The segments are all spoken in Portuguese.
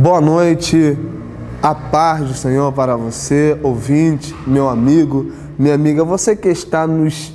Boa noite, a paz do Senhor para você, ouvinte, meu amigo, minha amiga, você que está nos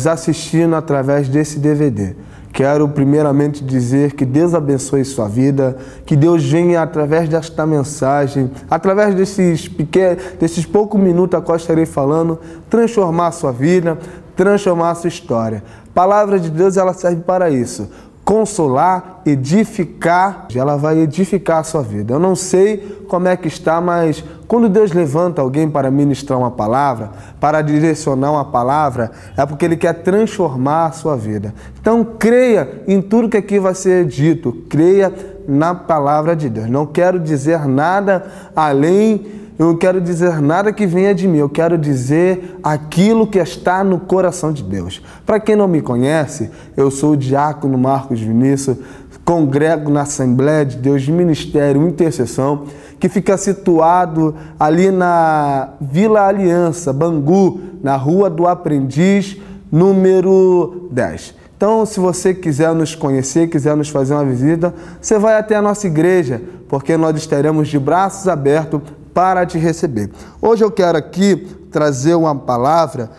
assistindo através desse DVD. Quero primeiramente dizer que Deus abençoe sua vida, que Deus venha através desta mensagem, através desses poucos minutos a qual estarei falando, transformar a sua vida, transformar a sua história. A palavra de Deus, ela serve para isso. Consolar, edificar, ela vai edificar a sua vida. Eu não sei como é que está, mas quando Deus levanta alguém para ministrar uma palavra, para direcionar uma palavra, é porque Ele quer transformar a sua vida. Então creia em tudo que aqui vai ser dito, creia na palavra de Deus. Não quero dizer nada além, eu não quero dizer nada que venha de mim, eu quero dizer aquilo que está no coração de Deus. Para quem não me conhece, eu sou o diácono Marcos Vinícius, congrego na Assembleia de Deus de Ministério Intercessão, que fica situado ali na Vila Aliança, Bangu, na Rua do Aprendiz, número 10. Então, se você quiser nos conhecer, quiser nos fazer uma visita, você vai até a nossa igreja, porque nós estaremos de braços abertos para te receber. Hoje eu quero aqui trazer uma palavra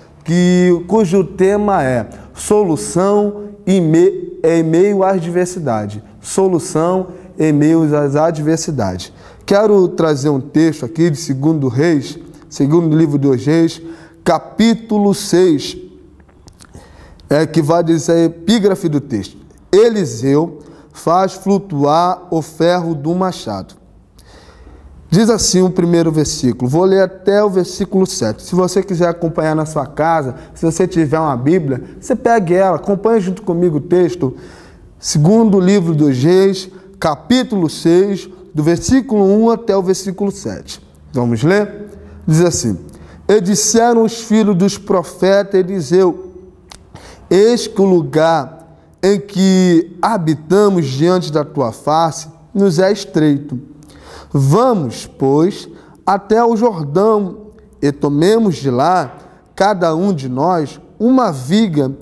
cujo tema é solução em meio às adversidades. Solução em meio às adversidades. Quero trazer um texto aqui de 2 Reis, segundo livro dos Reis, capítulo 6, que vai dizer a epígrafe do texto. Eliseu faz flutuar o ferro do machado. Diz assim o primeiro versículo, vou ler até o versículo 7. Se você quiser acompanhar na sua casa, se você tiver uma Bíblia, você pegue ela, acompanhe junto comigo o texto. Segundo livro dos Reis, capítulo 6, do versículo 1 até o versículo 7. Vamos ler? Diz assim, e disseram os filhos dos profetas Eliseu, eis que o lugar em que habitamos diante da tua face nos é estreito. Vamos, pois, até o Jordão e tomemos de lá, cada um de nós, uma viga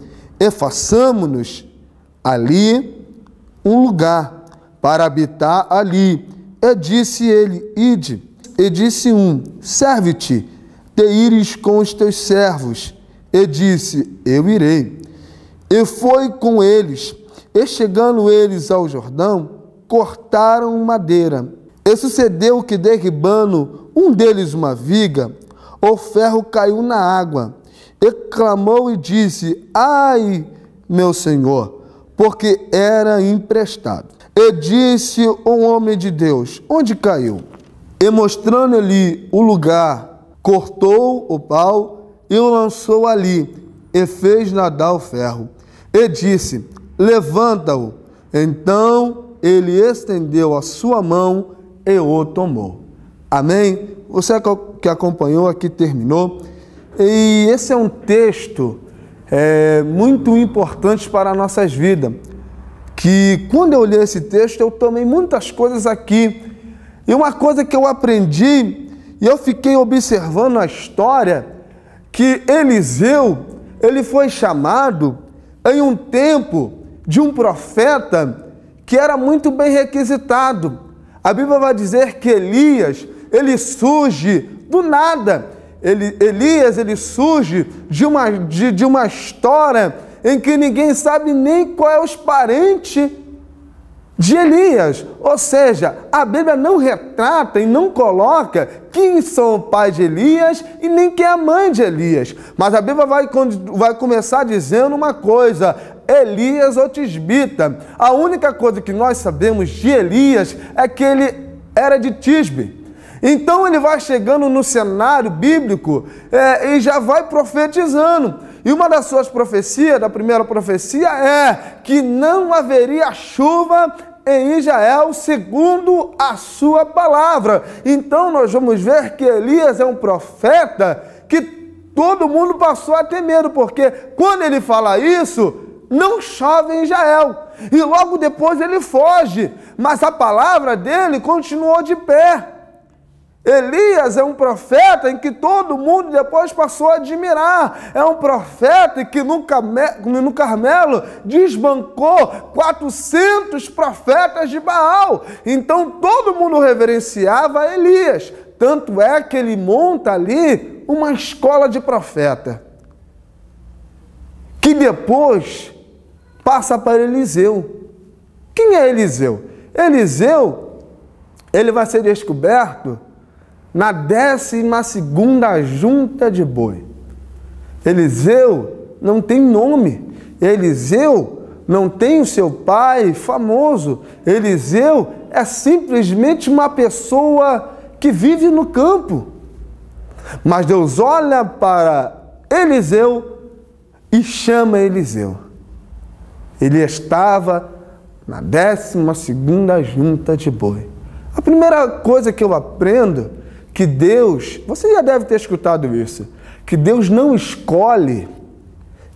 e façamo-nos ali um lugar para habitar ali. E disse ele, ide. E disse um, serve-te de ires com os teus servos. E disse, eu irei. E foi com eles. E chegando eles ao Jordão, cortaram madeira. E sucedeu que, derribando um deles uma viga, o ferro caiu na água. E clamou e disse, ai, meu senhor, porque era emprestado. E disse o homem de Deus, onde caiu? E mostrando-lhe o lugar, cortou o pau e o lançou ali, e fez nadar o ferro. E disse, levanta-o. Então ele estendeu a sua mão e o tomou. Amém? Você que acompanhou aqui terminou. E esse é um texto muito importante para as nossas vidas. Que quando eu li esse texto, eu tomei muitas coisas aqui. E uma coisa que eu aprendi, e eu fiquei observando a história, que Eliseu, ele foi chamado em um tempo de um profeta que era muito bem requisitado. A Bíblia vai dizer que Elias, ele surge do nada. Elias, ele surge de uma história em que ninguém sabe nem qual é os parentes de Elias. Ou seja, a Bíblia não retrata e não coloca quem são o pai de Elias e nem quem é a mãe de Elias. Mas a Bíblia vai começar dizendo uma coisa, Elias o tisbita. A única coisa que nós sabemos de Elias é que ele era de Tisbe. Então ele vai chegando no cenário bíblico e já vai profetizando. E uma das suas profecias, da primeira profecia, é que não haveria chuva em Israel segundo a sua palavra. Então nós vamos ver que Elias é um profeta que todo mundo passou a ter medo, porque quando ele fala isso, não chove em Israel. E logo depois ele foge, mas a palavra dele continuou de pé. Elias é um profeta em que todo mundo depois passou a admirar. É um profeta que no Carmelo desbancou 400 profetas de Baal. Então todo mundo reverenciava Elias. Tanto é que ele monta ali uma escola de profeta, que depois passa para Eliseu. Quem é Eliseu? Eliseu, ele vai ser descoberto na 12ª junta de boi. Eliseu não tem nome. Eliseu não tem o seu pai famoso. Eliseu é simplesmente uma pessoa que vive no campo. Mas Deus olha para Eliseu e chama Eliseu. Ele estava na 12ª junta de boi. A primeira coisa que eu aprendo que Deus, você já deve ter escutado isso, que Deus não escolhe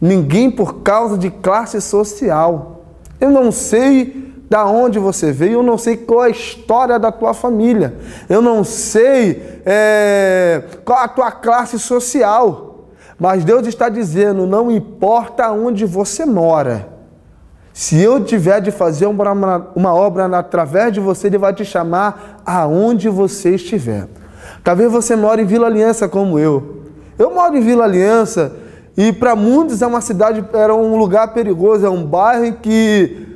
ninguém por causa de classe social. Eu não sei da onde você veio, eu não sei qual é a história da tua família, eu não sei qual a tua classe social, mas Deus está dizendo, não importa onde você mora, se eu tiver de fazer uma obra através de você, Ele vai te chamar aonde você estiver. Talvez você mora em Vila Aliança como eu. Eu moro em Vila Aliança e para muitos é uma cidade, era um lugar perigoso, é um bairro em que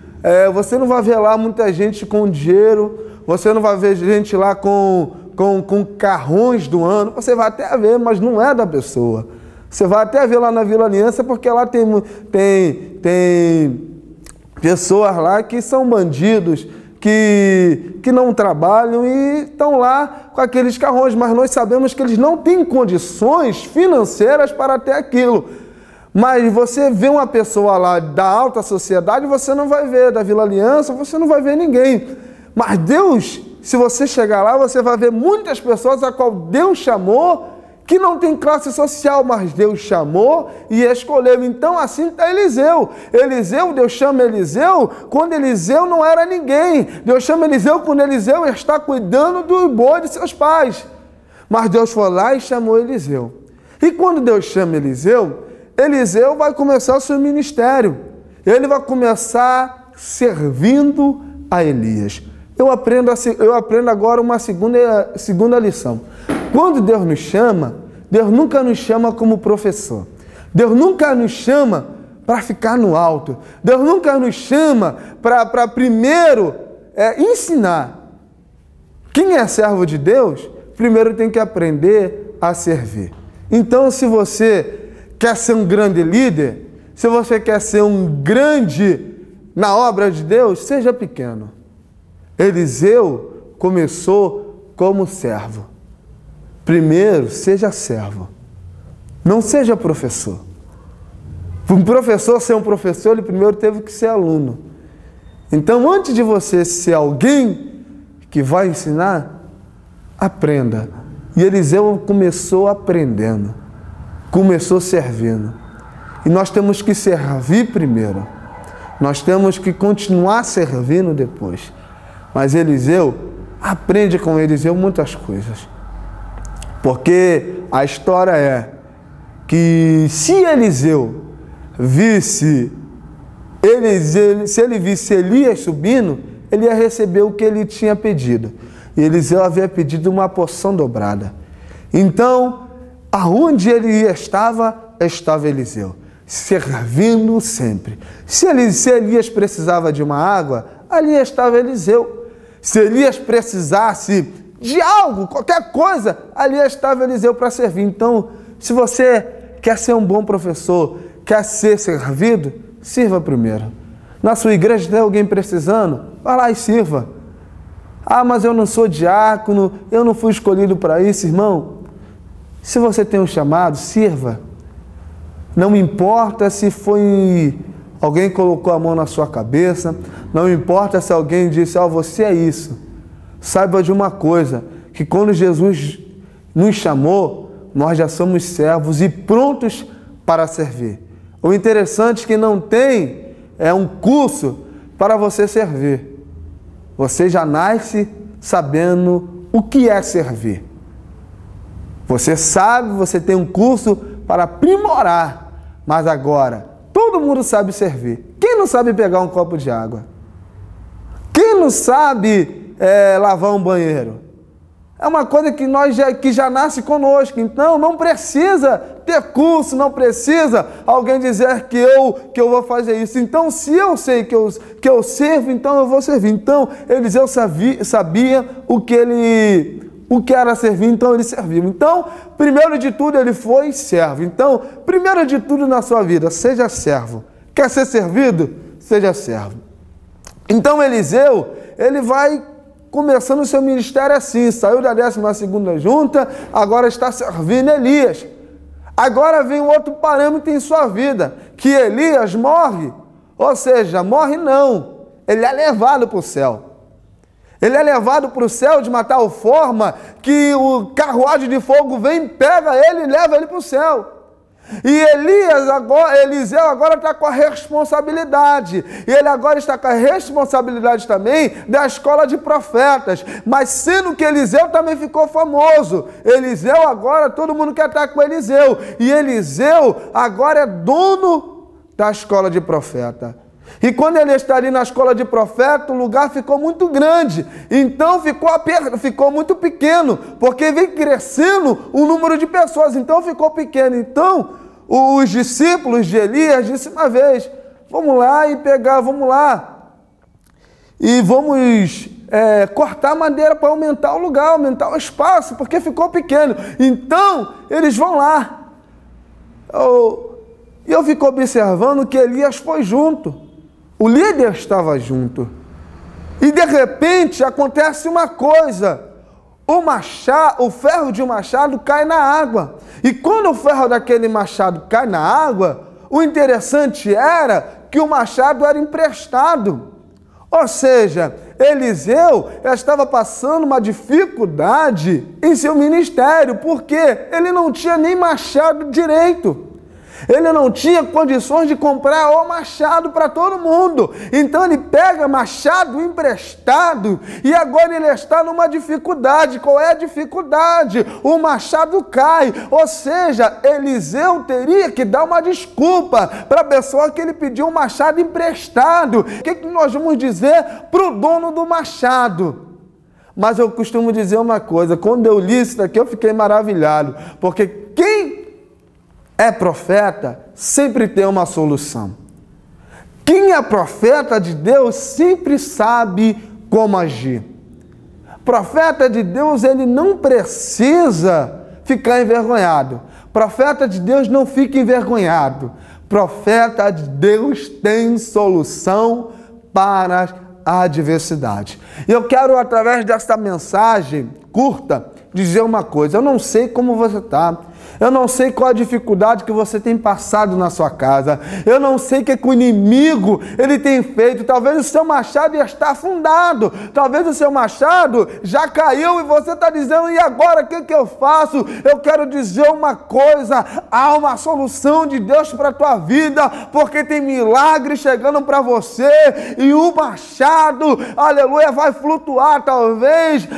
você não vai ver lá muita gente com dinheiro, você não vai ver gente lá com carrões do ano, você vai até ver, mas não é da pessoa. Você vai até ver lá na Vila Aliança porque lá tem pessoas lá que são bandidos, que não trabalham e estão lá com aqueles carrões, mas nós sabemos que eles não têm condições financeiras para ter aquilo. Mas você vê uma pessoa lá da alta sociedade, você não vai ver, da Vila Aliança, você não vai ver ninguém. Mas Deus, se você chegar lá, você vai ver muitas pessoas a qual Deus chamou, que não tem classe social, mas Deus chamou e escolheu. Então assim está Eliseu. Deus chama Eliseu quando Eliseu não era ninguém. Deus chama Eliseu quando Eliseu está cuidando do boi de seus pais. Mas Deus foi lá e chamou Eliseu. E quando Deus chama Eliseu, Eliseu vai começar o seu ministério. Ele vai começar servindo a Elias. Eu aprendo agora uma segunda lição. Quando Deus nos chama, Deus nunca nos chama como professor. Deus nunca nos chama para ficar no alto. Deus nunca nos chama para primeiro ensinar. Quem é servo de Deus, primeiro tem que aprender a servir. Então, se você quer ser um grande líder, se você quer ser um grande na obra de Deus, seja pequeno. Eliseu começou como servo. Primeiro, seja servo. Não seja professor. Para um professor ser um professor, ele primeiro teve que ser aluno. Então, antes de você ser alguém que vai ensinar, aprenda. E Eliseu começou aprendendo. Começou servindo. E nós temos que servir primeiro. Nós temos que continuar servindo depois. Mas Eliseu, aprende com Eliseu muitas coisas. Porque a história é que se Eliseu visse Elias subindo, ele ia receber o que ele tinha pedido. E Eliseu havia pedido uma porção dobrada. Então, aonde ele estava Eliseu, servindo sempre. Se Elias precisava de uma água, ali estava Eliseu. Se Elias precisasse de algo, qualquer coisa, ali estava Eliseu para servir. Então, se você quer ser um bom professor, quer ser servido, sirva primeiro. Na sua igreja tem alguém precisando? Vá lá e sirva. Ah, mas eu não sou diácono, eu não fui escolhido para isso, irmão. Se você tem um chamado, sirva. Não importa se foi alguém que colocou a mão na sua cabeça, não importa se alguém disse, você é isso. Saiba de uma coisa, que quando Jesus nos chamou, nós já somos servos e prontos para servir. O interessante é que não tem um curso para você servir. Você já nasce sabendo o que é servir. Você sabe, você tem um curso para aprimorar, mas agora todo mundo sabe servir. Quem não sabe pegar um copo de água? Quem não sabe lavar um banheiro? É uma coisa que já nasce conosco. Então não precisa ter curso, não precisa alguém dizer que eu vou fazer isso. Então, se eu sei que eu servo, então eu vou servir. Então, Eliseu sabia o que era servir, então ele serviu. Então, primeiro de tudo, ele foi servo. Então, primeiro de tudo na sua vida, seja servo. Quer ser servido? Seja servo. Então, Eliseu, ele vai começando o seu ministério assim, saiu da 12ª junta, agora está servindo Elias. Agora vem um outro parâmetro em sua vida, que Elias morre, ou seja, morre não, ele é levado para o céu. Ele é levado para o céu de uma tal forma que o carruagem de fogo vem, pega ele e leva ele para o céu. E Eliseu agora está com a responsabilidade. E ele agora está com a responsabilidade também da escola de profetas. Mas sendo que Eliseu também ficou famoso. Eliseu agora, todo mundo quer estar com Eliseu. E Eliseu agora é dono da escola de profeta. E quando ele está ali na escola de profeta, o lugar ficou muito grande. Então ficou muito pequeno, porque vem crescendo o número de pessoas. Então ficou pequeno. Então os discípulos de Elias disseram uma vez, vamos lá e vamos cortar madeira para aumentar o lugar, aumentar o espaço, porque ficou pequeno. Então eles vão lá. Eu fico observando que Elias foi junto. O líder estava junto. E de repente acontece uma coisa. O ferro de um machado cai na água. E quando o ferro daquele machado cai na água, o interessante era que o machado era emprestado. Ou seja, Eliseu estava passando uma dificuldade em seu ministério, porque ele não tinha nem machado direito. Ele não tinha condições de comprar o machado para todo mundo. Então ele pega machado emprestado e agora ele está numa dificuldade. Qual é a dificuldade? O machado cai. Ou seja, Eliseu teria que dar uma desculpa para a pessoa que ele pediu um machado emprestado. O que nós vamos dizer para o dono do machado? Mas eu costumo dizer uma coisa. Quando eu li isso daqui eu fiquei maravilhado. Porque quem é profeta, sempre tem uma solução. Quem é profeta de Deus sempre sabe como agir. Profeta de Deus, ele não precisa ficar envergonhado. Profeta de Deus não fica envergonhado. Profeta de Deus tem solução para a adversidade. E eu quero, através dessa mensagem curta, dizer uma coisa. Eu não sei como você está. Eu não sei qual a dificuldade que você tem passado na sua casa. Eu não sei o que o inimigo ele tem feito. Talvez o seu machado já está afundado. Talvez o seu machado já caiu e você está dizendo, e agora o que eu faço? Eu quero dizer uma coisa. Há uma solução de Deus para a tua vida, porque tem milagre chegando para você e o machado, aleluia, vai flutuar. Talvez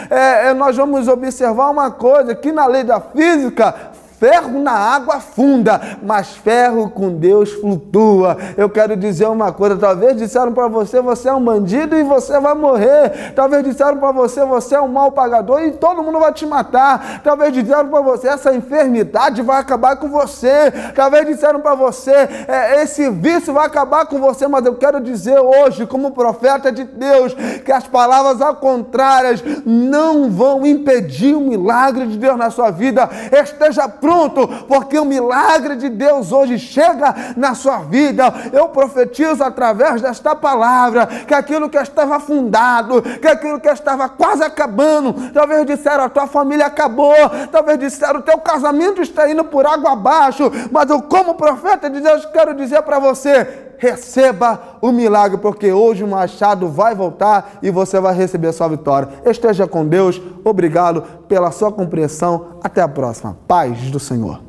nós vamos observar uma coisa, que na lei da física, ferro na água afunda, mas ferro com Deus flutua. Eu quero dizer uma coisa, talvez disseram para você, você é um bandido e você vai morrer. Talvez disseram para você, você é um mau pagador e todo mundo vai te matar. Talvez disseram para você, essa enfermidade vai acabar com você. Talvez disseram para você, esse vício vai acabar com você. Mas eu quero dizer hoje, como profeta de Deus, que as palavras ao contrário não vão impedir o milagre de Deus na sua vida. Esteja pronto, porque o milagre de Deus hoje chega na sua vida. Eu profetizo através desta palavra que aquilo que estava afundado, que aquilo que estava quase acabando, talvez disseram a tua família acabou, talvez disseram o teu casamento está indo por água abaixo, mas eu, como profeta de Deus, quero dizer para você, receba o milagre, porque hoje o machado vai voltar e você vai receber a sua vitória. Esteja com Deus. Obrigado pela sua compreensão. Até a próxima. Paz do Senhor.